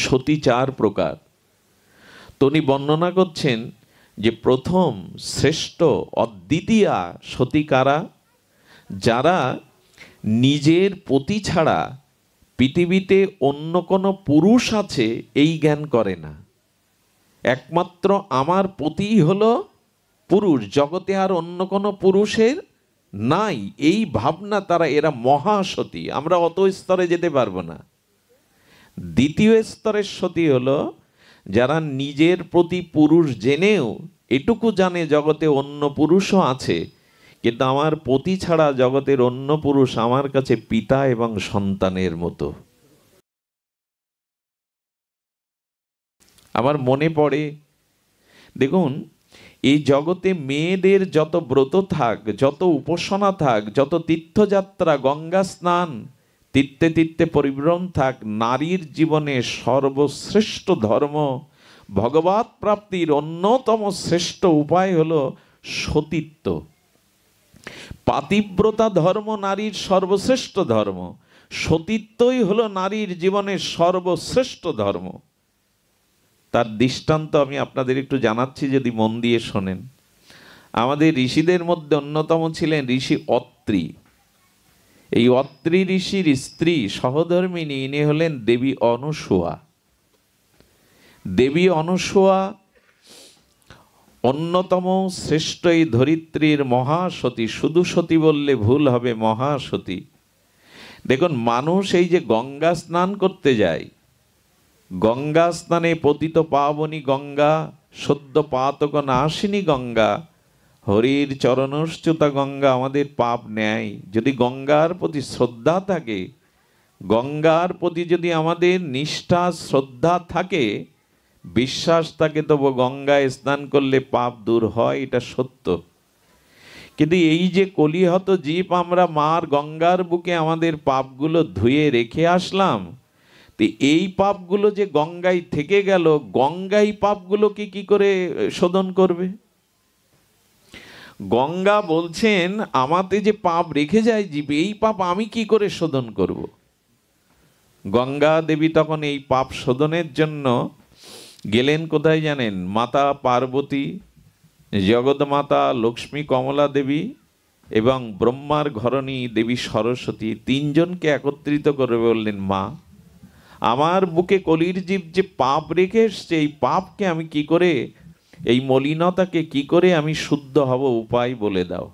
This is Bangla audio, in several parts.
সতী 4 প্রকার। তো উনি বর্ণনা করছেন যে প্রথম শ্রেষ্ঠ অদ্বিতীয়া সতী কারা? যারা নিজের পতি ছাড়া পৃথিবীতে অন্য কোনো পুরুষ আছে এই জ্ঞান করে না। একমাত্র আমার পতিই হলো পুরুষ, জগতে আর অন্য কোনো পুরুষের নাই, এই ভাবনা তারা, এরা মহাসতী। আমরা অত স্তরে যেতে পারবো না। দ্বিতীয় স্তরের সতী হলো যারা নিজের প্রতি পুরুষ জেনেও এটুকু জানে জগতে অন্য পুরুষও আছে, কিন্তু আমার পতি ছাড়া জগতের অন্য পুরুষ আমার কাছে পিতা এবং সন্তানের মতো। আমার মনে পড়ে, দেখুন, এই জগতে মেয়েদের যত ব্রত থাক, যত উপাসনা থাক, যত তীর্থযাত্রা, গঙ্গা স্নান, তীর্থে তীর্থে পরিভ্রমণ থাক, নারীর জীবনে সর্বশ্রেষ্ঠ ধর্ম, ভগবৎ প্রাপ্তির অন্যতম শ্রেষ্ঠ উপায় হলো সতীত্ব। পাতিব্রতা ধর্ম নারীর সর্বশ্রেষ্ঠ ধর্ম, সতীত্বই হলো নারীর জীবনের সর্বশ্রেষ্ঠ ধর্ম। তার দৃষ্টান্ত আমি আপনাদের একটু জানাচ্ছি, যদি মন দিয়ে শোনেন। আমাদের ঋষিদের মধ্যে অন্যতম ছিলেন ঋষি অত্রি। এই অত্রি ঋষির স্ত্রী সহধর্মিণী, ইনি হলেন দেবী অনুসূয়া। দেবী অনুসূয়া অন্যতম শ্রেষ্ঠ এই ধরিত্রীর মহাসতী। শুধু সতী বললে ভুল হবে, মহাসতী। দেখুন, মানুষ এই যে গঙ্গা স্নান করতে যায়, গঙ্গা স্নানে পতিত পাবনী গঙ্গা, সদ্য পাতক নাশিনী গঙ্গা, হরির চরণশ্চ্যুতা গঙ্গা আমাদের পাপ নেয়। যদি গঙ্গার প্রতি শ্রদ্ধা থাকে, গঙ্গার প্রতি যদি আমাদের নিষ্ঠা শ্রদ্ধা থাকে, বিশ্বাস থাকে, তবু গঙ্গায় স্নান করলে পাপ দূর হয়, এটা সত্য। কিন্তু এই যে কলিহত জীব, আমরা মার গঙ্গার বুকে আমাদের পাপগুলো ধুয়ে রেখে আসলাম, তো এই পাপগুলো যে গঙ্গায় থেকে গেল, গঙ্গাই পাপগুলোকে কি করে শোধন করবে? গঙ্গা বলছেন আমাতে যে পাপ রেখে যায় জীব, এই পাপ আমি কি করে শোধন করব? গঙ্গা দেবী তখন এই পাপ শোধনের জন্য গেলেন কোথায় জানেন? মাতা পার্বতী, জগৎমাতা লক্ষ্মী কমলা দেবী এবং ব্রহ্মার ঘরণী দেবী সরস্বতী, তিনজনকে একত্রিত করে বললেন, মা, আমার বুকে কলির জীব যে পাপ রেখে এসছে, এই পাপকে আমি কি করে, এই মলিনতাকে কি করে আমি শুদ্ধ হব, উপায় বলে দাও।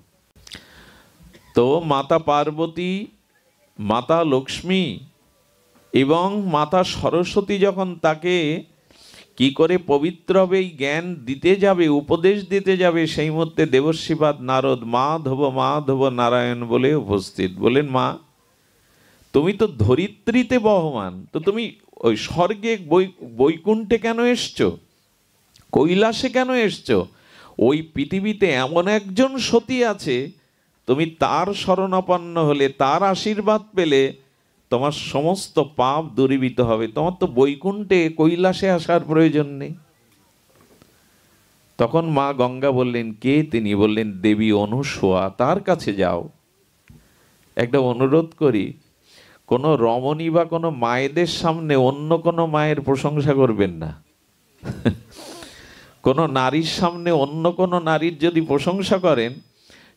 তো মাতা পার্বতী, মাতা লক্ষ্মী এবং মাতা সরস্বতী যখন তাকে কি করে পবিত্র হবে এই জ্ঞান দিতে যাবে, উপদেশ দিতে যাবে, সেই মধ্যে দেবর্ষিপাদ নারদ মাধব নারায়ণ বলে উপস্থিত। বলেন, মা, তুমি তো ধরিত্রীতে বহমান, তো তুমি ওই স্বর্গে বৈকুণ্ঠে কেন এসছো, কৈলাসে কেন এসছো? ওই পৃথিবীতে এমন একজন সতী আছে, তুমি তার শরণাপন্ন হলে, তার আশীর্বাদ পেলে তোমার সমস্ত পাপ দূরীভূত হবে, তোমার তো বৈকুণ্ঠে কৈলাসে আসার প্রয়োজন নেই। তখন মা গঙ্গা বললেন, কে তিনি? বললেন, দেবী অনুসূয়া, তার কাছে যাও। একটা অনুরোধ করি, কোনো রমণী বা কোনো মায়েদের সামনে অন্য কোনো মায়ের প্রশংসা করবেন না। কোনো নারীর সামনে অন্য কোনো নারীর যদি প্রশংসা করেন,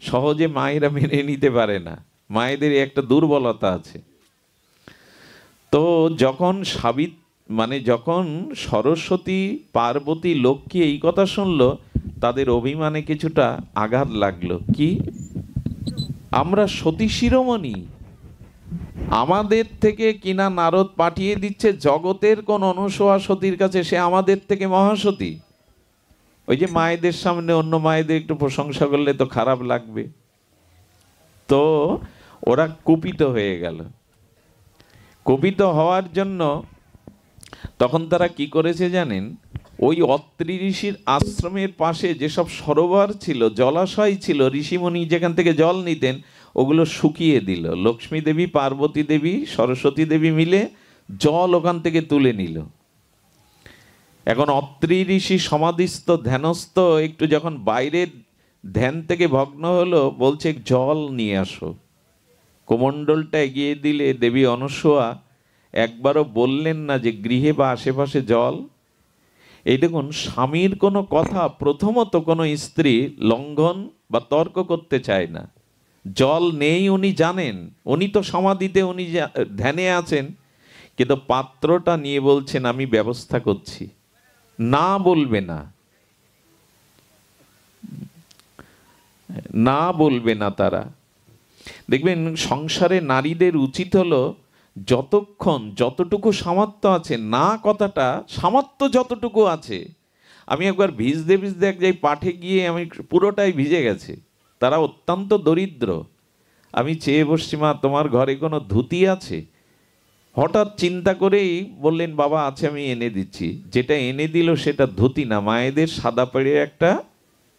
সহজে মায়েরা মেনে নিতে পারে না। মায়েদের একটা দুর্বলতা আছে। তো যখন যখন সরস্বতী, পার্বতী, লক্ষ্মী এই কথা শুনলো, তাদের অভিমানে কিছুটা আঘাত লাগলো। কি, আমরা সতী শিরোমণি, আমাদের থেকে কিনা নারদ পাঠিয়ে দিচ্ছে জগতের কোন অনুসূয়া সতীর কাছে, সে আমাদের থেকে মহাসতী। ওই যে মায়েদের সামনে অন্য মায়েদের একটু প্রশংসা করলে তো খারাপ লাগবে। তো ওরা কুপিত হয়ে গেল। কুপিত হওয়ার জন্য তখন তারা কি করেছে জানেন? ওই অত্রি ঋষির আশ্রমের পাশে যেসব সরোবর ছিল, জলাশয় ছিল, ঋষিমুনি যেখান থেকে জল নিতেন, ওগুলো শুকিয়ে দিল। লক্ষ্মী দেবী, পার্বতী দেবী, সরস্বতী দেবী মিলে জল ওখান থেকে তুলে নিল। এখন অত্রি ঋষি সমাধিস্থ, ধ্যানস্থ, একটু যখন বাইরে ধ্যান থেকে ভগ্ন হলো, বলছে জল নিয়ে আসো। কোমণ্ডলটা এগিয়ে দিলে দেবী অনুসূয়া একবারও বললেন না যে গৃহে বা আশেপাশে জল? এই দেখুন, স্বামীর কোনো কথা প্রথমত কোনো স্ত্রী লঙ্ঘন বা তর্ক করতে চায় না। জল নেই উনি জানেন, উনি তো সমাধিতে, উনি ধ্যানে আছেন, কিন্তু পাত্রটা নিয়ে বলছেন আমি ব্যবস্থা করছি। না বলবে না, না বলবে না তারা। দেখবেন সংসারে নারীদের উচিত হলো যতক্ষণ যতটুকু সামর্থ্য আছে, না কথাটা সামর্থ্য যতটুকু আছে। আমি একবার ভিজতে ভিজতে এক জায়গায় পাঠে গিয়ে আমি পুরোটাই ভিজে গেছে, তারা অত্যন্ত দরিদ্র। আমি চেয়ে বসছি, মা তোমার ঘরে কোনো ধুতি আছে? হঠাৎ চিন্তা করেই বললেন বাবা আছে, আমি এনে দিচ্ছি। যেটা এনে দিল সেটা ধুতি না, মায়েদের সাদা পেড়ে একটা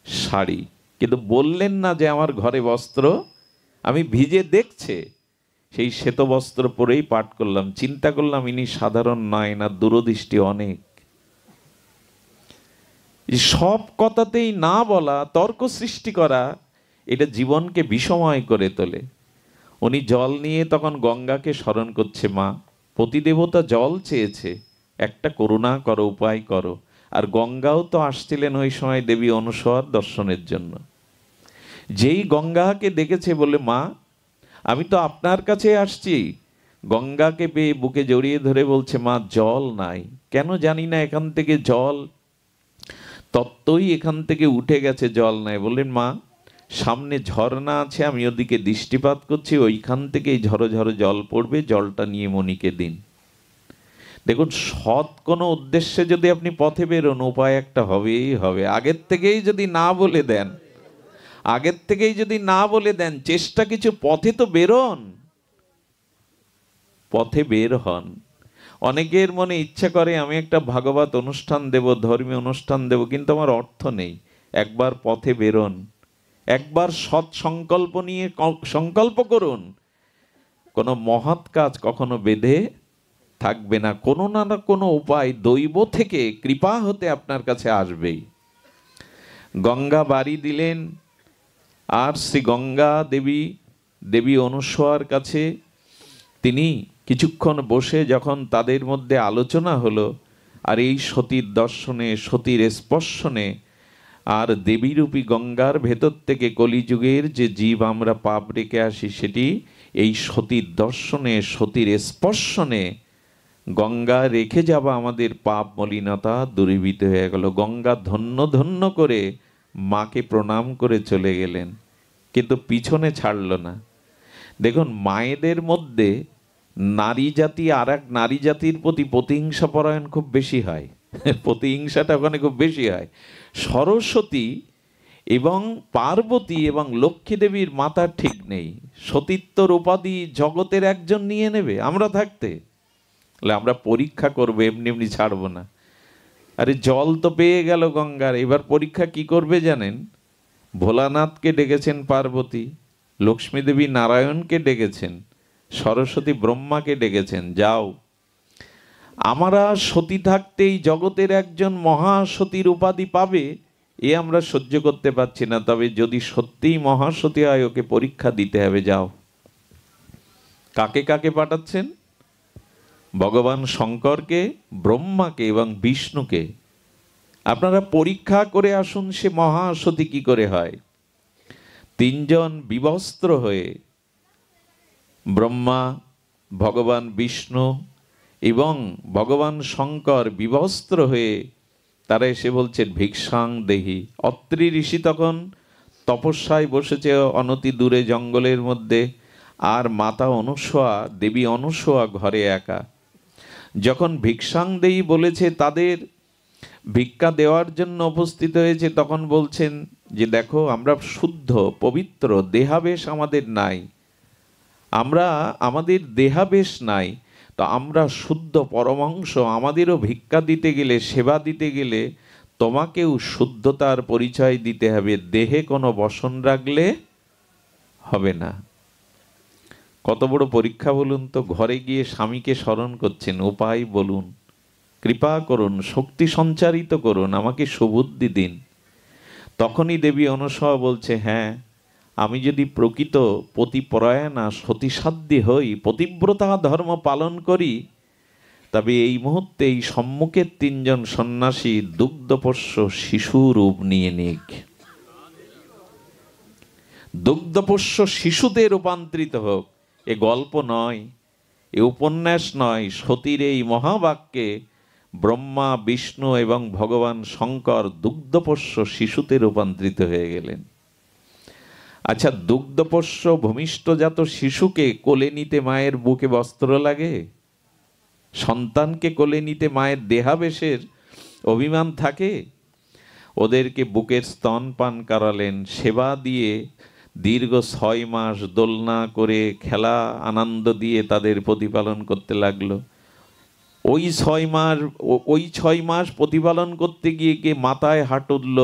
শাড়ি। কিন্তু বললেন না যে আমার ঘরে বস্ত্র, আমি ভিজে দেখছে সেই শ্বেত বস্ত্র পরেই পাঠ করলাম। চিন্তা করলাম ইনি সাধারণ নয়, না দূরদৃষ্টি অনেক। সব কথাতেই না বলা, তর্ক সৃষ্টি করা, এটা জীবনকে বিষময় করে তোলে। উনি জল নিয়ে তখন গঙ্গাকে স্মরণ করছে, মা পতিদেবতা জল চেয়েছে, একটা করুণা করো, উপায় করো। আর গঙ্গাও তো আসছিলেন ওই সময় দেবী অনুসর দর্শনের জন্য। যেই গঙ্গাকে দেখেছে বলে, মা আমি তো আপনার কাছে আসছি। গঙ্গাকে পেয়ে বুকে জড়িয়ে ধরে বলছে, মা জল নাই, কেন জানি না এখান থেকে জল তত্ত্বই এখান থেকে উঠে গেছে, জল নাই। বললেন মা সামনে ঝর্ণা আছে, আমি ওদিকে দৃষ্টিপাত করছি, ওইখান থেকেই ঝরো ঝরো জল পড়বে, জলটা নিয়ে মণিকে দিন। দেখুন, সৎ কোনো উদ্দেশ্যে যদি আপনি পথে বেরোন, উপায় একটা হবেই হবে। আগের থেকেই যদি না বলে দেন, আগের থেকেই যদি না বলে দেন, চেষ্টা কিছু, পথে তো বেরোন, পথে বের হন। অনেকের মনে ইচ্ছা করে আমি একটা ভাগবত অনুষ্ঠান দেব, ধর্মীয় অনুষ্ঠান দেব, কিন্তু আমার অর্থ নেই। একবার পথে বেরোন, একবার সৎ সংকল্প নিয়ে সংকল্প করুন। কোনো মহৎ কাজ কখনো বেঁধে থাকবে না, কোনো না কোনো উপায় দৈব থেকে কৃপা হতে আপনার কাছে আসবেই। গঙ্গা বাড়ি দিলেন, আর শ্রী গঙ্গা দেবী, দেবী অনুসূয়ার কাছে তিনি কিছুক্ষণ বসে যখন তাদের মধ্যে আলোচনা হলো, আর এই সতীর দর্শনে, সতীর স্পর্শনে, আর দেবীরূপী গঙ্গার ভেতর থেকে কলিযুগের যে জীব আমরা পাপ রেখে আসি, সেটি এই সতীর দর্শনে, সতীর স্পর্শনে গঙ্গা রেখে যাওয়া আমাদের পাপ মলিনতা দূরীভূত হয়ে গেল। গঙ্গা ধন্য ধন্য করে মাকে প্রণাম করে চলে গেলেন, কিন্তু পিছনে ছাড়ল না। দেখুন, মায়েদের মধ্যে নারী জাতি আর এক নারী জাতির প্রতি প্রতিহিংসা পরায়ণ খুব বেশি হয়। প্রতিহিংসাটা ওখানে খুব বেশি হয়। সরস্বতী এবং পার্বতী এবং লক্ষ্মী দেবীর মাথার ঠিক নেই। সতীত্বর উপাধি জগতের একজন নিয়ে নেবে আমরা থাকতে, আমরা পরীক্ষা করবো, এমনি এমনি ছাড়বো না। আরে জল তো পেয়ে গেল গঙ্গার, এবার পরীক্ষা কি করবে জানেন? ভোলানাথকে ডেকেছেন পার্বতী, লক্ষ্মী দেবী নারায়ণকে ডেকেছেন, সরস্বতী ব্রহ্মাকে ডেকেছেন, যাও আমরা সতী থাকতেই জগতের একজন মহাসতীর উপাধি পাবে, এ আমরা সহ্য করতে পারছি না। তবে যদি সত্যিই মহাসতী হয়, ওকে পরীক্ষা দিতে হবে, যাও। কাকে কাকে পাঠাচ্ছেন? ভগবান শঙ্করকে, ব্রহ্মাকে এবং বিষ্ণুকে। আপনারা পরীক্ষা করে আসুন সে মহাসতী কি করে হয়। তিনজন বিবস্ত্র হয়ে, ব্রহ্মা, ভগবান বিষ্ণু এবং ভগবান শঙ্কর বিবস্ত্র হয়ে তারা এসে বলছেন ভিক্ষাং দেহি। অত্রি ঋষি তখন তপস্যায় বসেছে অনতি দূরে জঙ্গলের মধ্যে, আর মাতা অনুসূয়া, দেবী অনুসূয়া ঘরে একা। যখন ভিক্ষাং দেহি বলেছে, তাদের ভিক্ষা দেওয়ার জন্য উপস্থিত হয়েছে, তখন বলছেন যে দেখো আমরা শুদ্ধ পবিত্র, দেহাবেশ আমাদের নাই, আমরা, আমাদের দেহাবেশ নাই, তো আমরা শুদ্ধ পরমাংশ, আমাদেরও ভিক্ষা দিতে গেলে, সেবা দিতে গেলে তোমাকেও শুদ্ধতার পরিচয় দিতে হবে, দেহে কোনো বসন রাখলে হবে না। কত বড় পরীক্ষা বলুন তো। ঘরে গিয়ে স্বামীকে স্মরণ করছেন, উপায় বলুন, কৃপা করুন, শক্তি সঞ্চারিত করুন, আমাকে সুবুদ্ধি দিন। তখনই দেবী অনুসূয়া বলছে, হ্যাঁ আমি যদি প্রকৃত পতিপরায়ণা সতীসাধ্যী হই, পতিব্রতা ধর্ম পালন করি, তবে এই মুহূর্তে এই সম্মুখের তিনজন সন্ন্যাসী দুগ্ধপোষ্য শিশু রূপ নিয়ে নিক, দুগ্ধপোষ্য শিশুতে রূপান্তরিত হোক। এ গল্প নয়, এ উপন্যাস নয়, সতীর এই মহাবাক্যে ব্রহ্মা, বিষ্ণু এবং ভগবান শঙ্কর দুগ্ধপোষ্য শিশুতে রূপান্তরিত হয়ে গেলেন। আচ্ছা, দুগ্ধপোষ্য ভূমিষ্ঠজাত শিশুকে কোলে নিতে মায়ের বুকে বস্ত্র লাগে? সন্তানকে কোলে নিতে মায়ের দেহাবেশের অভিমান থাকে? ওদেরকে বুকের স্তন পান করালেন, সেবা দিয়ে দীর্ঘ 6 মাস দোলনা করে খেলা আনন্দ দিয়ে তাদের প্রতিপালন করতে লাগলো। ওই 6 মাস প্রতিপালন করতে গিয়ে কে মাথায় হাত উঠল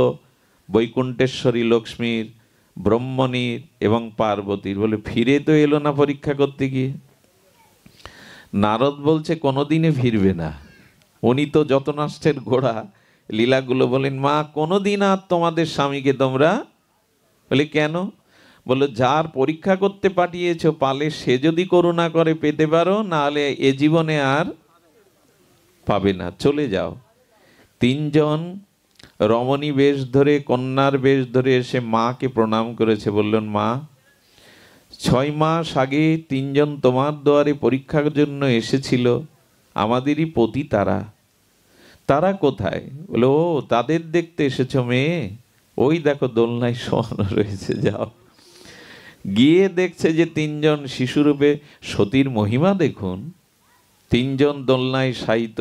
বৈকুণ্ঠেশ্বরী লক্ষ্মীর, ব্রহ্মণীর এবং পার্বতীর। বলে ফিরে তো এলো না পরীক্ষা করতে গিয়ে। নারদ বলছে কোনোদিনে ফিরবে না, উনি তো যত নষ্টের ঘোড়া। লীলাগুলো বলেন, মা কোনোদিন আর তোমাদের স্বামীকে তোমরা, বলে কেন? বলে যার পরীক্ষা করতে পাঠিয়েছ পালে সে যদি করুণা করে পেতে পারো, নাহলে এ জীবনে আর পাবে না, চলে যাও। 3 জন রমণী বেশ ধরে, কন্যার বেশ ধরে এসে মাকে প্রণাম করেছে। বললেন, মা 6 মাস আগে 3 জন তোমার দুয়ারে পরীক্ষার জন্য এসেছিল, আমাদেরই পতি তারা, তারা কোথায়? বলে, ও তাদের দেখতে এসেছ মেয়ে, ওই দেখো দোলনায় শোয়ানো রয়েছে, যাও। গিয়ে দেখছে যে 3 জন শিশুরূপে, সতীর মহিমা দেখুন, 3 জন দোলনায় শায়িত।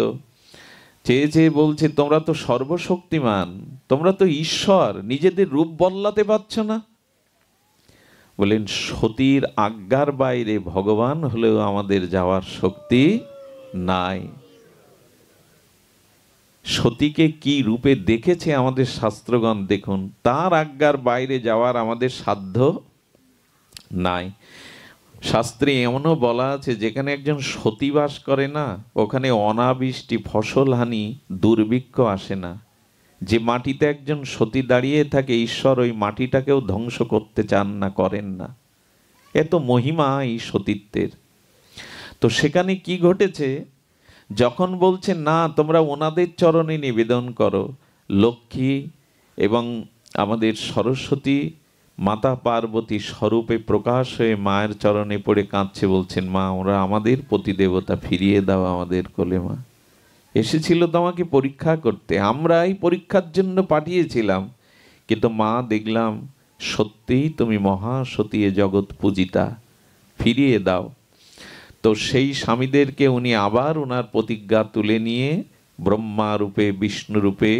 চেয়ে চেয়ে বলছে, তোমরা তো সর্বশক্তিমান, তোমরা তো ঈশ্বর, নিজেদের রূপ বদলাতে পারছো না? বলেন, সতীর আজ্ঞার বাইরে ভগবান হলেও আমাদের যাওয়ার শক্তি নাই। সতীকে কি রূপে দেখেছে আমাদের শাস্ত্রগণ দেখুন, তার আজ্ঞার বাইরে যাওয়ার আমাদের সাধ্য নাই। শাস্ত্রে এমনও বলা আছে, যেখানে একজন সতী বাস করে না, ওখানে অনাবৃষ্টি, ফসলহানি, দুর্ভিক্ষ আসে না। যে মাটিতে একজন সতী দাঁড়িয়ে থাকে, ঈশ্বর ওই মাটিটাকেও ধ্বংস করতে চান না, করেন না। এত মহিমা এই সতীত্বের। তো সেখানে কি ঘটেছে, যখন বলছে না তোমরা ওনাদের চরণে নিবেদন করো, লক্ষ্মী এবং আমাদের সরস্বতী মাতা পার্বতী স্বরূপে প্রকাশ হয়ে মায়ের চরণে পড়ে কাঁদছে, বলছেন, মা ওরা আমাদের প্রতিদেবতা, ফিরিয়ে দাও আমাদের কোলে। মা এসেছিল তোমাকে পরীক্ষা করতে, আমরা এই পরীক্ষার জন্য পাঠিয়েছিলাম, কিন্তু মা দেখলাম সত্যিই তুমি মহাসতী, জগৎ পূজিতা, ফিরিয়ে দাও। তো সেই স্বামীদেরকে উনি আবার ওনার প্রতিজ্ঞা তুলে নিয়ে ব্রহ্মা রূপে, বিষ্ণু রূপে,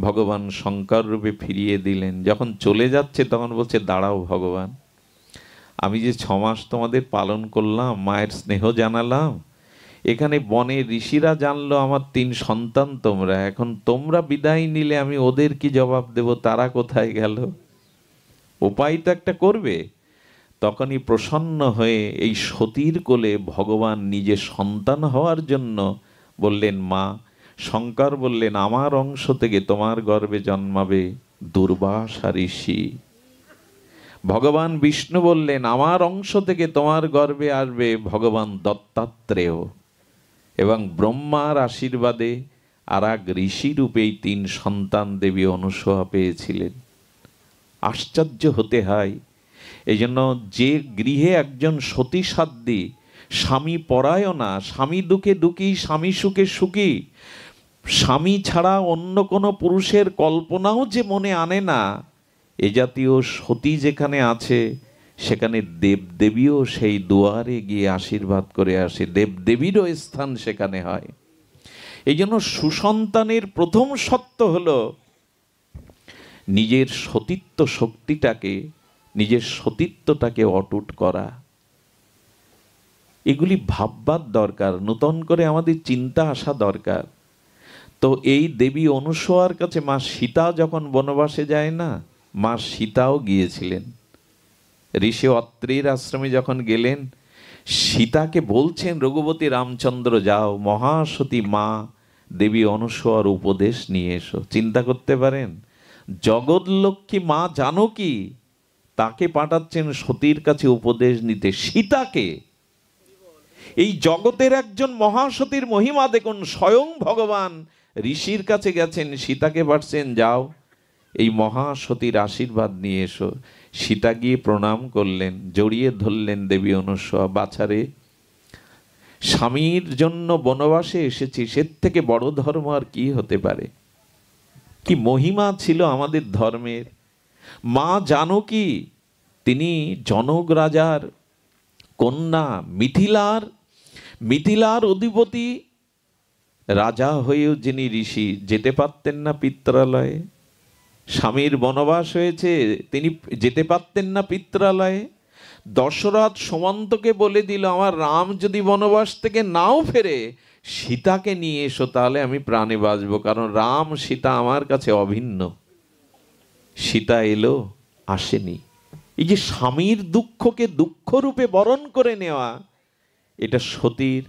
ভগবান শঙ্কর রূপে ফিরিয়ে দিলেন। যখন চলে যাচ্ছে তখন বলছে, দাঁড়াও ভগবান, আমি যে 6 মাস তোমাদের পালন করলাম, মায়ের স্নেহ জানালাম, এখানে বনে ঋষিরা জানলো আমার 3 সন্তান তোমরা, এখন তোমরা বিদায় নিলে আমি ওদের কি জবাব দেব, তারা কোথায় গেল? উপায় তো একটা করবে। তখনই প্রসন্ন হয়ে এই সতীর কোলে ভগবান নিজে সন্তান হওয়ার জন্য বললেন, মা। শঙ্কর বললেন, আমার অংশ থেকে তোমার গর্ভে জন্মাবে দুর্বাসা ঋষি। ভগবান বিষ্ণু বললেন, আমার অংশ থেকে তোমার গর্ভে আসবে ভগবান দত্তাত্রেয়। এবং ব্রহ্মার আশীর্বাদে আর এক ঋষি রূপে এই 3 সন্তান দেবী অনুসয়া পেয়েছিলেন। আশ্চর্য হতে হয়। এই জন্য যে গৃহে একজন সতী সাধ্বী, স্বামী পরায়ণা, স্বামী দুঃখে দুঃখী, স্বামী সুখে সুখী, স্বামী ছাড়া অন্য কোনো পুরুষের কল্পনাও যে মনে আনে না, এ জাতীয় সতী যেখানে আছে, সেখানে দেবদেবীও সেই দুয়ারে গিয়ে আশীর্বাদ করে আসে, দেবদেবীরও স্থান সেখানে হয়। এই জন্য সুসন্তানের প্রথম সত্য হলো নিজের সতীত্ব শক্তিটাকে, নিজের সতীত্বটাকে অটুট করা। এগুলি ভাববার দরকার, নতুন করে আমাদের চিন্তা আসা দরকার। তো এই দেবী অনুসয়ার কাছে মা সীতা যখন বনবাসে যায় না, মা সীতাও গিয়েছিলেন। ঋষি অত্রির আশ্রমে যখন গেলেন, সীতাকে বলছেন, রঘুপতি রামচন্দ্র যাও মহাসতী মা দেবী অনুসয়ার উপদেশ নিয়ে এসো। চিন্তা করতে পারেন, জগৎলক্ষ্মী মা জানকী তাকে পাঠাচ্ছেন সতীর কাছে উপদেশ নিতে, সীতাকে। এই জগতের একজন মহাসতীর মহিমা দেখুন, স্বয়ং ভগবান ঋষির কাছে গেছেন, সীতাকে পাঠাচ্ছেন, যাও এই মহাসতীর আশীর্বাদ নিয়ে এসো। সীতা গিয়ে প্রণাম করলেন, জড়িয়ে ধরলেন দেবী অনুসূয়া, বাছারে স্বামীর জন্য বনবাসে এসেছি, এর থেকে বড় ধর্ম আর কি হতে পারে। কি মহিমা ছিল আমাদের ধর্মের। মা জানকী তিনি জনক রাজার কন্যা, মিথিলার অধিপতি রাজা হয়েও যিনি ঋষি, যেতে পারতেন না পিত্রালয়ে। স্বামীর বনবাস হয়েছে, তিনি যেতে পারতেন না পিত্রালয়ে। দশরথ সুমন্তকে বলে দিল, আমার রাম যদি বনবাস থেকে নাও ফেরে, সীতাকে নিয়ে এসো, তাহলে আমি প্রাণে বাঁচবো, কারণ রাম সীতা আমার কাছে অভিন্ন। সীতা এলো, আসেনি। এই যে স্বামীর দুঃখকে দুঃখরূপে বরণ করে নেওয়া, এটা সতীর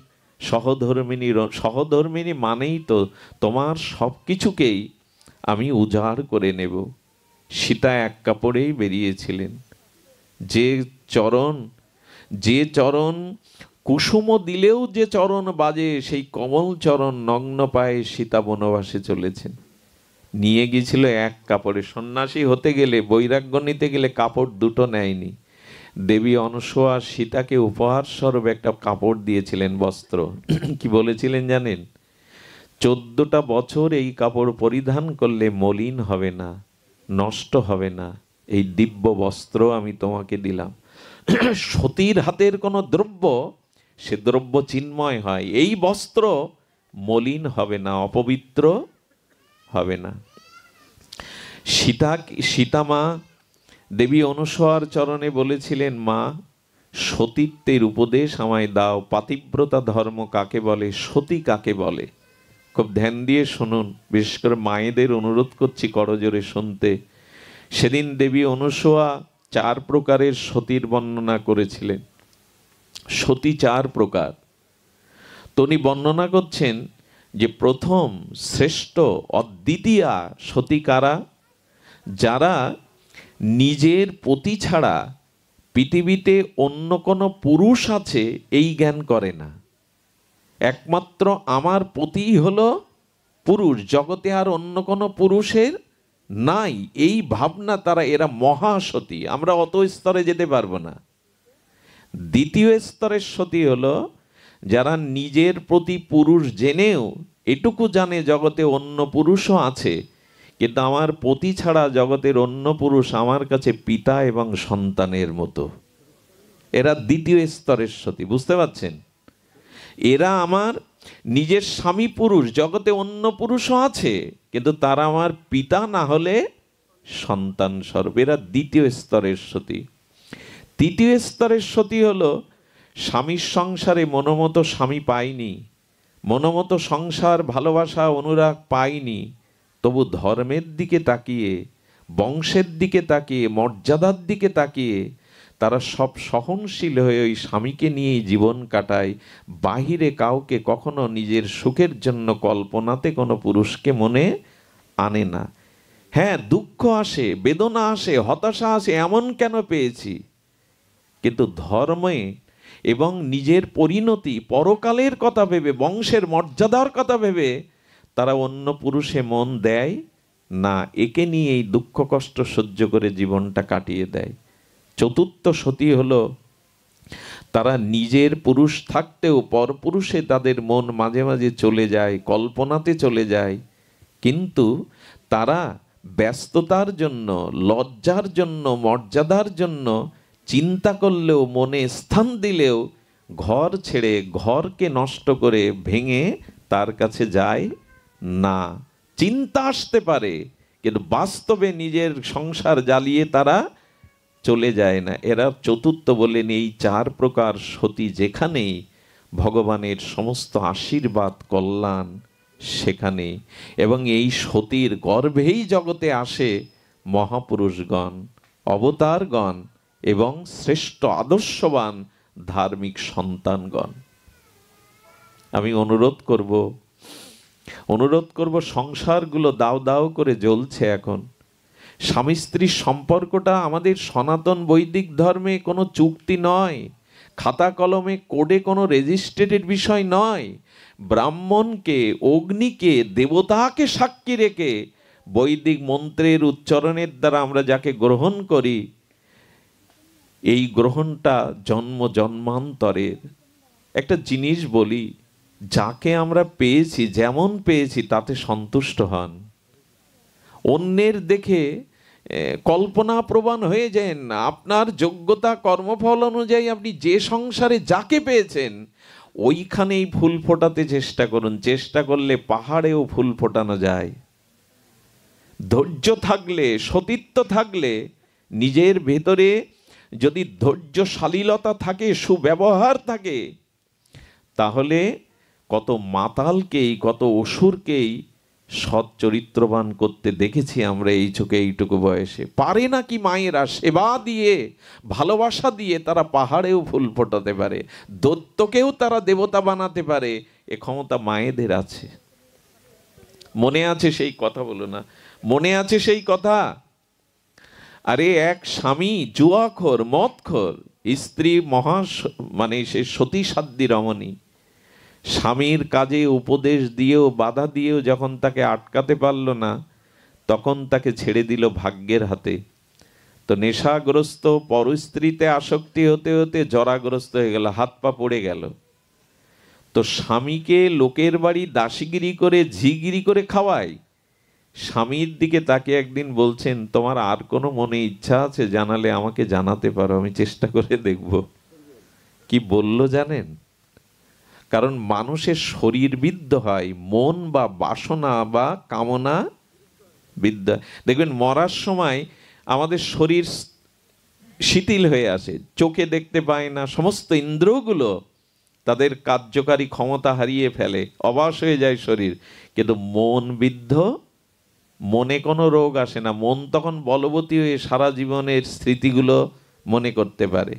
সহধর্মিনী মানেই তো তোমার সব কিছুকেই আমি উজাড় করে নেব। সীতা এক কাপড়েই বেরিয়েছিলেন। যে চরণ কুসুম দিলেও যে চরণ বাজে, সেই কমল চরণ নগ্ন পায়ে সীতা বনবাসে চলেছেন। নিয়ে গিয়েছিল এক কাপড়ে। সন্ন্যাসী হতে গেলে, বৈরাগ্য নিতে গেলে কাপড় দুটো নেয়নি। দেবী অনুসূয়া সীতাকে উপহার স্বরূপ একটা কাপড় দিয়েছিলেন, বস্ত্র। কি বলেছিলেন জানেন? 14টা বছর এই কাপড় পরিধান করলে মলিন হবে না, নষ্ট হবে না, এই দিব্য বস্ত্র আমি তোমাকে দিলাম। সতীর হাতের কোনো দ্রব্য, সে দ্রব্য চিন্ময় হয়। এই বস্ত্র মলিন হবে না, অপবিত্র হবে না। সীতা মা দেবী অনুসূয়ার চরণে বলেছিলেন, মা সতীত্বের উপদেশ আমায় দাও। পাতিব্রতা ধর্ম কাকে বলে, সতী কাকে বলে? খুব ধ্যান দিয়ে শুনুন, বিশেষ করে মায়েদের অনুরোধ করছি করজোরে শুনতে। সেদিন দেবী অনুসূয়া 4 প্রকারের সতীর বর্ণনা করেছিলেন। সতী 4 প্রকার। তিনি বর্ণনা করছেন যে প্রথম শ্রেষ্ঠ অদ্বিতীয়া সতী কারা? যারা নিজের পতি ছাড়া পৃথিবীতে অন্য কোনো পুরুষ আছে এই জ্ঞান করে না। একমাত্র আমার পতিই হলো পুরুষ, জগতে আর অন্য কোনো পুরুষের নাই, এই ভাবনা তারা, এরা মহাসতী। আমরা অত স্তরে যেতে পারবো না। দ্বিতীয় স্তরের সতী হলো যারা নিজের প্রতি পুরুষ জেনেও এটুকু জানে জগতে অন্য পুরুষও আছে, কিন্তু আমার পতি ছাড়া জগতের অন্য পুরুষ আমার কাছে পিতা এবং সন্তানের মতো। এরা দ্বিতীয় স্তরের সতী, বুঝতে পারছেন? এরা আমার নিজের স্বামী পুরুষ, জগতে অন্য পুরুষও আছে, কিন্তু তারা আমার পিতা না হলে সন্তান স্বরূপ। এরা দ্বিতীয় স্তরের সতী। তৃতীয় স্তরের সতী হলো স্বামীর সংসারে মনোমতো স্বামী পাইনি, মনোমতো সংসার ভালোবাসা অনুরাগ পাইনি, তবু ধর্মের দিকে তাকিয়ে, বংশের দিকে তাকিয়ে, মর্যাদার দিকে তাকিয়ে তারা সব সহনশীল হয়ে ওই স্বামীকে নিয়েই জীবন কাটায়। বাহিরে কাউকে কখনো নিজের সুখের জন্য কল্পনাতে কোনো পুরুষকে মনে আনে না। হ্যাঁ, দুঃখ আসে, বেদনা আসে, হতাশা আসে, এমন কেন পেয়েছি, কিন্তু ধর্মে এবং নিজের পরিণতি, পরকালের কথা ভেবে, বংশের মর্যাদার কথা ভেবে তারা অন্য পুরুষে মন দেয় না। একে নিয়ে এই দুঃখ কষ্ট সহ্য করে জীবনটা কাটিয়ে দেয়। চতুর্থ সতী হলো তারা নিজের পুরুষ থাকতেও পরপুরুষে তাদের মন মাঝে মাঝে চলে যায়, কল্পনাতে চলে যায়, কিন্তু তারা ব্যস্ততার জন্য, লজ্জার জন্য, মর্যাদার জন্য চিন্তা করলেও, মনে স্থান দিলেও ঘর ছেড়ে, ঘরকে নষ্ট করে ভেঙে তার কাছে যায় না। চিন্তা আসতে পারে, কিন্তু বাস্তবে নিজের সংসার জ্বালিয়ে তারা চলে যায় না। এরা চতুর্থ বলেন। এই 4 প্রকার সতী যেখানেই ভগবানের সমস্ত আশীর্বাদ কল্যাণ সেখানে, এবং এই সতীর গর্ভেই জগতে আসে মহাপুরুষগণ, অবতারগণ এবং শ্রেষ্ঠ আদর্শবান ধার্মিক সন্তানগণ। আমি অনুরোধ করব সংসারগুলো দাও দাও করে জ্বলছে এখন। স্বামী স্ত্রীর সম্পর্কটা আমাদের সনাতন বৈদিক ধর্মে কোনো চুক্তি নয়, খাতা কলমে কোডে কোনো রেজিস্ট্রেটেড বিষয় নয়। ব্রাহ্মণকে, অগ্নিকে, দেবতাকে সাক্ষী রেখে বৈদিক মন্ত্রের উচ্চারণের দ্বারা আমরা যাকে গ্রহণ করি, এই গ্রহণটা জন্ম জন্মান্তরের। একটা জিনিস বলি, যাকে আমরা পেয়েছি, যেমন পেয়েছি তাতে সন্তুষ্ট হন। অন্যের দেখে কল্পনা প্রবণ হয়ে যান না। আপনার যোগ্যতা, কর্মফল অনুযায়ী আপনি যে সংসারে যাকে পেয়েছেন ওইখানেই ফুল ফোটাতে চেষ্টা করুন। চেষ্টা করলে পাহাড়েও ফুল ফোটানো যায়। ধৈর্য থাকলে, সতীত্ব থাকলে, নিজের ভেতরে যদি ধৈর্যশালীলতা থাকে, সুব্যবহার থাকে, তাহলে কত মাতালকেই, কত অসুরকেই সৎ চরিত্রবান করতে দেখেছি আমরা এই চোখে, এইটুকু বয়সে। পারে নাকি মায়েরা সেবা দিয়ে, ভালোবাসা দিয়ে তারা পাহাড়েও ফুল ফোটাতে পারে, দৈত্যকেও তারা দেবতা বানাতে পারে। এ ক্ষমতা মায়েদের আছে। মনে আছে সেই কথা? বলো না, মনে আছে সেই কথা? আরে এক স্বামী জুয়াখোর, মদখোর, স্ত্রী মানে সে সতী সাধ্বী রমণী, স্বামীর কাজে উপদেশ দিয়েও, বাধা দিয়েও যখন তাকে আটকাতে পারল না, তখন তাকে ছেড়ে দিল ভাগ্যের হাতে। তো নেশাগ্রস্ত, পরস্ত্রীতে আসক্তি হতে হতে জরাগ্রস্ত হয়ে গেল, হাত পা পড়ে গেল। তো স্বামীকে লোকের বাড়ি দাসীগিরি করে, ঝিগিরি করে খাওয়ায়। স্বামীর দিকে তাকে একদিন বলছেন, তোমার আর কোনো মনে ইচ্ছা আছে? জানালে আমাকে জানাতে পারো, আমি চেষ্টা করে দেখব। কি বলল জানেন? কারণ মানুষের শরীর বিদ্ধ হয়, মন বা বাসনা বা কামনা বিদ্ধ। দেখবেন মরার সময় আমাদের শরীর শিথিল হয়ে আসে, চোখে দেখতে পায় না, সমস্ত ইন্দ্রিয়গুলো তাদের কার্যকারী ক্ষমতা হারিয়ে ফেলে, অবশ হয়ে যায় শরীর। কিন্তু মন বিদ্ধ, মনে কোনো রোগ আসে না। মন তখন বলবতী হয়ে সারা জীবনের স্মৃতিগুলো মনে করতে পারে।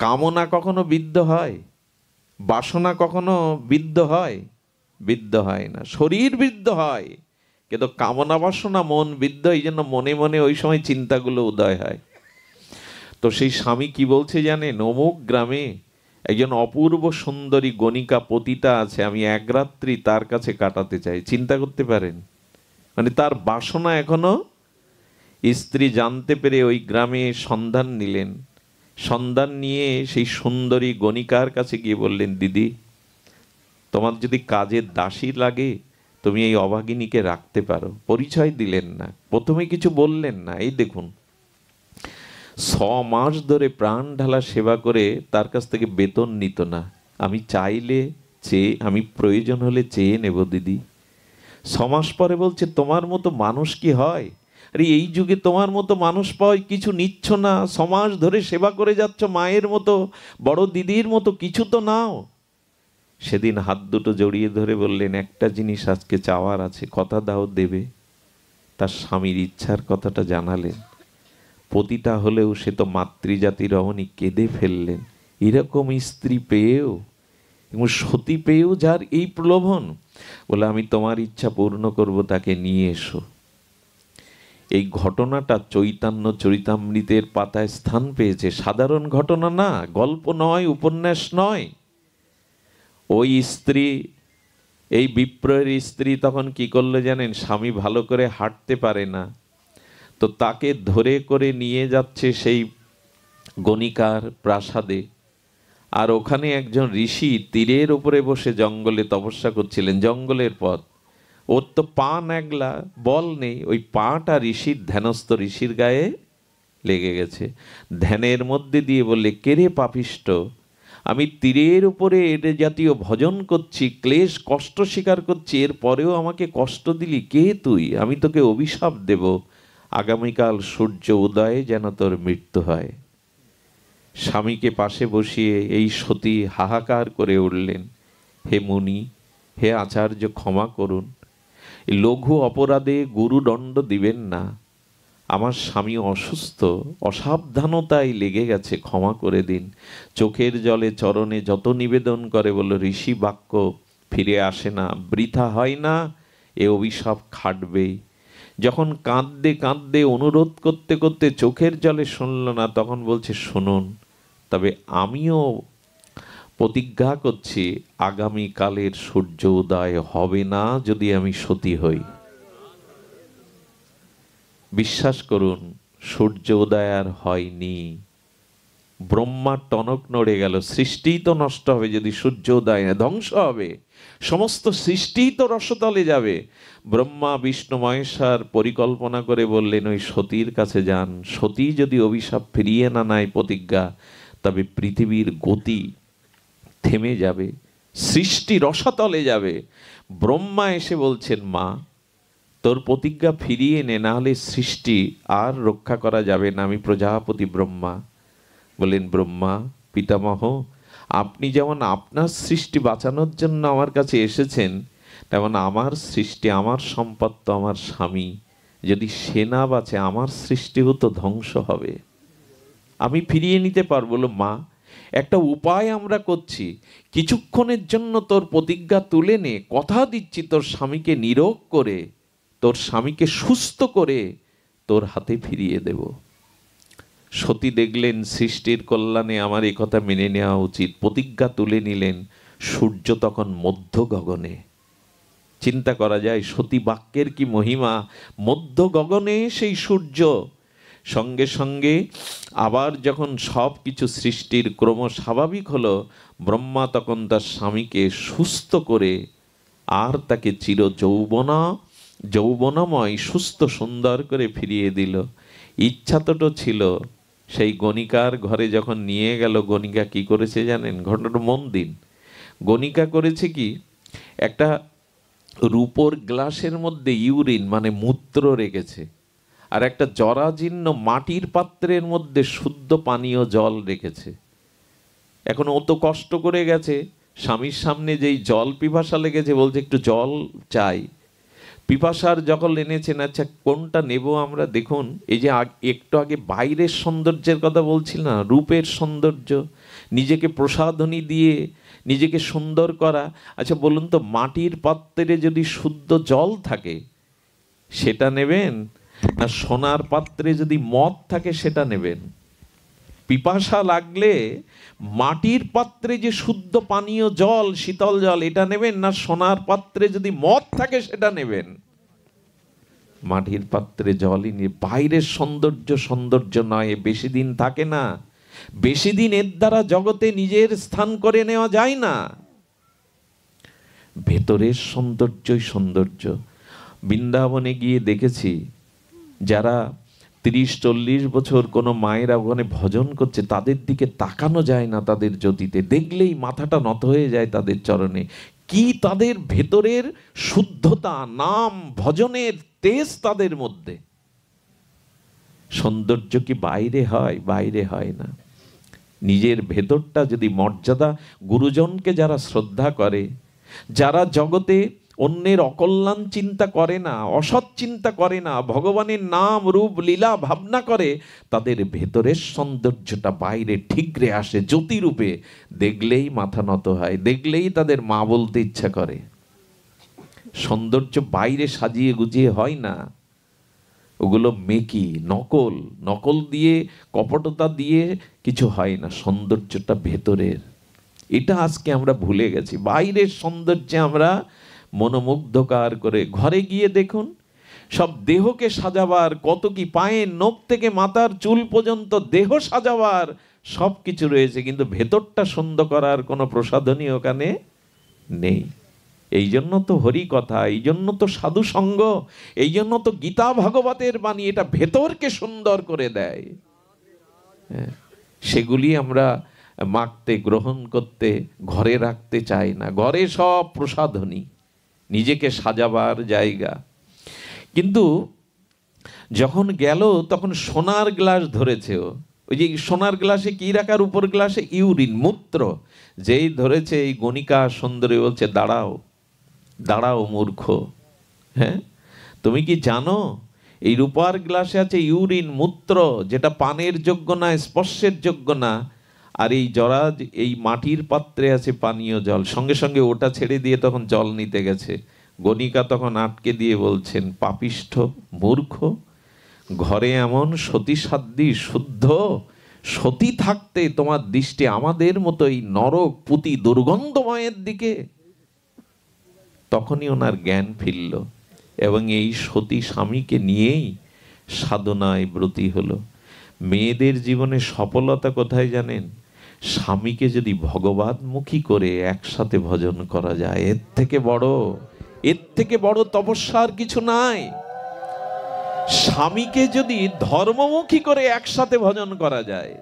কামনা কখনো বিদ্ধ হয়? বাসনা কখনো বিদ্ধ হয়? বিদ্ধ হয় না। শরীর বিদ্ধ হয়, কিন্তু কামনা বাসনা মন বিদ্ধ। এই জন্য মনে মনে ওই সময় চিন্তাগুলো উদয় হয়। তো সেই স্বামী কি বলছে জানেন? অমুক গ্রামে একজন অপূর্ব সুন্দরী গণিকা পতিতা আছে, আমি এক রাত্রি তার কাছে কাটাতে চাই। চিন্তা করতে পারেন? মানে তার বাসনা এখনো। স্ত্রী জানতে পেরে ওই গ্রামে সন্ধান নিলেন। সন্ধান নিয়ে সেই সুন্দরী গণিকার কাছে গিয়ে বললেন, দিদি, তোমার যদি কাজের দাসী লাগে তুমি এই অভাগিনীকে রাখতে পারো। পরিচয় দিলেন না, প্রথমে কিছু বললেন না। এই দেখুন, 6 মাস ধরে প্রাণ ঢালা সেবা করে তার কাছ থেকে বেতন নিত না। আমি চাইলে আমি প্রয়োজন হলে চেয়ে নেব দিদি। 6 মাস পরে বলছে, তোমার মতো মানুষ কি হয়? আরে এই যুগে তোমার মতো মানুষ পাওয়া, কিছু নিচ্ছ না, 6 মাস ধরে সেবা করে যাচ্ছ, মায়ের মতো, বড় দিদির মতো কিছু তো নাও। সেদিন হাত দুটো জড়িয়ে ধরে বললেন, একটা জিনিস আজকে চাওয়ার আছে, কথা দাও দেবে। তার স্বামীর ইচ্ছার কথাটা জানালেন। পতিতা হলেও সে তো মাতৃজাতি রমণী, কেঁদে ফেললেন। এরকম স্ত্রী পেয়েও এবং সতী পেয়েও যার এই প্রলোভন, বলে আমি তোমার ইচ্ছা পূর্ণ করব, তাকে নিয়ে এসো। এই ঘটনাটা চৈতন্য চরিতামৃতের পাতায় স্থান পেয়েছে। সাধারণ ঘটনা না, গল্প নয়, উপন্যাস নয়। ওই স্ত্রী, এই বিপ্রয়ের স্ত্রী তখন কি করলো জানেন? স্বামী ভালো করে হাঁটতে পারে না, তো তাকে ধরে করে নিয়ে যাচ্ছে সেই গণিকার প্রাসাদে। আর ওখানে একজন ঋষি তীরের উপরে বসে জঙ্গলে তপস্যা করছিলেন। জঙ্গলের পথ, ওর তো পা ন্যাগলা, বল নেই। ওই পাটা ঋষির, ধ্যানস্থ ঋষির গায়ে লেগে গেছে। ধ্যানের মধ্যে দিয়ে বললে, কেরে পাপিষ্ট, আমি তীরের উপরে এটা জাতীয় ভজন করছি, ক্লেশ কষ্ট স্বীকার করছি, এর পরেও আমাকে কষ্ট দিলি, কে তুই? আমি তোকে অভিশাপ দেব, আগামীকাল সূর্য উদয়ে যেন তোর মৃত্যু হয়। স্বামীকে পাশে বসিয়ে এই সতী হাহাকার করে উঠলেন, হে মুনি, হে আচার্য, ক্ষমা করুন, লঘু অপরাধে গুরুদণ্ড দিবেন না। আমার স্বামী অসুস্থ, অসাবধানতায় লেগে গেছে, ক্ষমা করে দিন। চোখের জলে চরণে যত নিবেদন করে, বলল, ঋষি বাক্য ফিরে আসে না, বৃথা হয় না, এ অভিশাপ খাটবেই। যখন কাঁদতে কাঁদতে অনুরোধ করতে করতে চোখের জলে শুনল না, তখন বলছে, শুনুন, তবে আমিও প্রতিজ্ঞা করছি আগামী কালের সূর্য উদয় হবে না যদি আমি সতী হই। বিশ্বাস করুন, সূর্য উদয় আর হয়নি। ব্রহ্মার টনক নড়ে গেল, সৃষ্টিই তো নষ্ট হবে যদি সূর্য উদয় না, ধ্বংস হবে, সমস্ত সৃষ্টিই তো রসতলে যাবে। ব্রহ্মা বিষ্ণু মহেশ্বর পরিকল্পনা করে বললেন ওই সতীর কাছে যান, সতী যদি অভিশাপ ফিরিয়ে না নেয় প্রতিজ্ঞা, তবে পৃথিবীর গতি থেমে যাবে, সৃষ্টি রসাতলে যাবে। ব্রহ্মা এসে বলছেন মা তোর প্রতিজ্ঞা ফিরিয়ে নে, না হলে সৃষ্টি আর রক্ষা করা যাবে না। আমি প্রজাপতি ব্রহ্মা। বলেন ব্রহ্মা পিতামহ, আপনি যেমন আপনার সৃষ্টি বাঁচানোর জন্য আমার কাছে এসেছেন, তেমন আমার সৃষ্টি, আমার সম্পদ তো আমার স্বামী, যদি সে না বাঁচে আমার সৃষ্টিও তো ধ্বংস হবে। আমি ফিরিয়ে নিতে পারবো। মা একটা উপায় আমরা করছি, কিছুক্ষণের জন্য তোর প্রতিজ্ঞা তুলে নে, কথা দিচ্ছি তোর স্বামীকে নীরোগ করে, তোর স্বামীকে সুস্থ করে তোর হাতে ফিরিয়ে দেব। সতী দেখলেন সৃষ্টির কল্যাণে আমার এই কথা মেনে নেওয়া উচিত, প্রতিজ্ঞা তুলে নিলেন। সূর্য তখন মধ্য গগনে। চিন্তা করা যায় সতী বাক্যের কি মহিমা। মধ্য গগনে সেই সূর্য। সঙ্গে সঙ্গে আবার যখন সব কিছু সৃষ্টির ক্রম স্বাভাবিক হলো, ব্রহ্মা তখন তার স্বামীকে সুস্থ করে আর তাকে চির যৌবনময় সুস্থ সুন্দর করে ফিরিয়ে দিল। ইচ্ছা তো ছিল, সেই গণিকার ঘরে যখন নিয়ে গেল, গণিকা কি করেছে জানেন? ঘটনাটা মন দিন। গণিকা করেছে কি, একটা রূপোর গ্লাসের মধ্যে ইউরিন মানে মূত্র রেখেছে, আর একটা জরাজীর্ণ মাটির পাত্রের মধ্যে শুদ্ধ পানীয় জল রেখেছে। এখন ও তো কষ্ট করে গেছে, স্বামীর সামনে যেই জল পিপাসা লেগেছে, বলছে একটু জল চাই। পিপাসার যখন এনেছেন, আচ্ছা কোনটা নেব আমরা? দেখুন এই যে একটু আগে বাইরের সৌন্দর্যের কথা বলছিল না, রূপের সৌন্দর্য, নিজেকে প্রসাধনী দিয়ে নিজেকে সুন্দর করা। আচ্ছা বলুন তো, মাটির পাত্রে যদি শুদ্ধ জল থাকে সেটা নেবেন, না সোনার পাত্রে যদি মদ থাকে সেটা নেবেন? পিপাসা লাগলে মাটির পাত্রে যে শুদ্ধ পানীয় জল, শীতল জল, এটা নেবেন, না সোনার পাত্রে যদি মদ থাকে সেটা নেবেন? মাটির পাত্রে জলই নিয়ে। বাইরের সৌন্দর্য নয়, বেশি দিন থাকে না, বেশি দিন এর দ্বারা জগতে নিজের স্থান করে নেওয়া যায় না। ভেতরের সৌন্দর্যই সৌন্দর্য। বৃন্দাবনে গিয়ে দেখেছি, যারা 30-40 বছর কোনো মায়েরা ওখানে ভজন করছে, তাদের দিকে তাকানো যায় না, তাদের জ্যোতিতে দেখলেই মাথাটা নত হয়ে যায় তাদের চরণে। কি তাদের ভেতরের শুদ্ধতা, নাম ভজনের তেজ তাদের মধ্যে। সৌন্দর্য কি বাইরে হয়? বাইরে হয় না। নিজের ভেতরটা যদি মর্যাদা, গুরুজনকে যারা শ্রদ্ধা করে, যারা জগতে অন্যের অকল্যাণ চিন্তা করে না, অসৎ চিন্তা করে না, ভগবানের নাম রূপ লীলা ভাবনা করে, তাদের ভেতরের সৌন্দর্যটা বাইরে ঠিকরে আসে জ্যোতিরূপে। দেখলেই মাথা নত হয়, দেখলেই তাদের মা বলতে ইচ্ছা করে। সৌন্দর্য বাইরে সাজিয়ে গুজিয়ে হয় না, ওগুলো মেকি, নকল। নকল দিয়ে, কপটতা দিয়ে কিছু হয় না। সৌন্দর্যটা ভেতরের। এটা আজকে আমরা ভুলে গেছি। বাইরের সৌন্দর্যে আমরা মনোমুগ্ধকার করে, ঘরে গিয়ে দেখুন সব দেহকে সাজাবার কত কি, পায়ের নখ থেকে মাথার চুল পর্যন্ত দেহ সাজাবার সব কিছু রয়েছে, কিন্তু ভেতরটা সুন্দর করার কোনো প্রসাধনী ওখানে নেই। এই জন্য তো হরি কথা, এই জন্য তো সাধু সঙ্গ, এই জন্য তো গীতা ভাগবতের বাণী, এটা ভেতরকে সুন্দর করে দেয়। সেগুলি আমরা মাখতে, গ্রহণ করতে, ঘরে রাখতে চাই না। ঘরে সব প্রসাধনী, নিজেকে সাজাবার জায়গা। কিন্তু যখন গেল তখন সোনার গ্লাস ধরেছে। ওই যে সোনার গ্লাসে কি রাখার, উপর গ্লাসে ইউরিন, মূত্র। যেই ধরেছে এই গণিকা সুন্দরী বলছে দাঁড়াও, দাঁড়াও মূর্খ, হ্যাঁ তুমি কি জানো এই রূপার গ্লাসে আছে ইউরিন, মূত্র, যেটা পানের যোগ্য না, স্পর্শের যোগ্য না। আর এই জরাজ এই মাটির পাত্রে আছে পানীয় জল। সঙ্গে সঙ্গে ওটা ছেড়ে দিয়ে তখন জল নিতে গেছে। গণিকা তখন আটকে দিয়ে বলছেন, পাপিষ্ঠ মূর্খ, ঘরে এমন সতীসাধ্যী শুদ্ধ সতী থাকতে তোমার দৃষ্টি আমাদের মতো এই নরক পুতি দুর্গন্ধময়ের দিকে। তখনই ওনার জ্ঞান ফিরল এবং এই সতী স্বামীকে নিয়েই সাধনায় ব্রতী হলো। মেয়েদের জীবনে সফলতা কোথায় জানেন? স্বামীকে যদি ভগবানমুখী করে একসাথে ভজন করা যায়, এর থেকে বড় তপস্যার কিছু নাই। স্বামীকে যদি ধর্মমুখী করে একসাথে ভজন করা যায়,